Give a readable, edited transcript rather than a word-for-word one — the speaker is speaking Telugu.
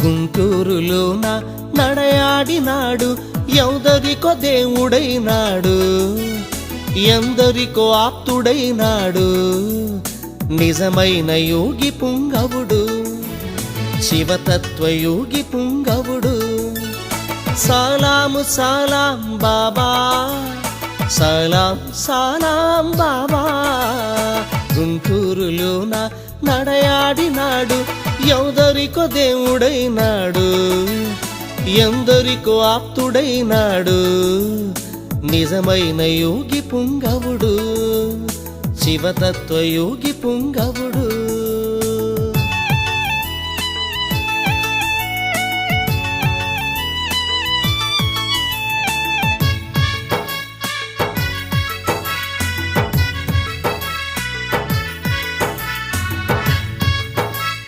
గుంటూరులోన నడయాడినాడు, ఎందరికో దేవుడైనాడు, ఎందరికో ఆప్తుడైనాడు, నిజమైన యోగి పుంగవుడు, శివతత్వయోగి పుంగవుడు. సలాము సలాం బాబా, సలాం సలాం బాబా. గుంటూరులోన నడయాడినాడు, ఎందరికో దేవుడైనాడు, ఎందరికో ఆప్తుడైనాడు, నిజమైన యోగి పుంగవుడు, శివతత్వయోగి పుంగవుడు.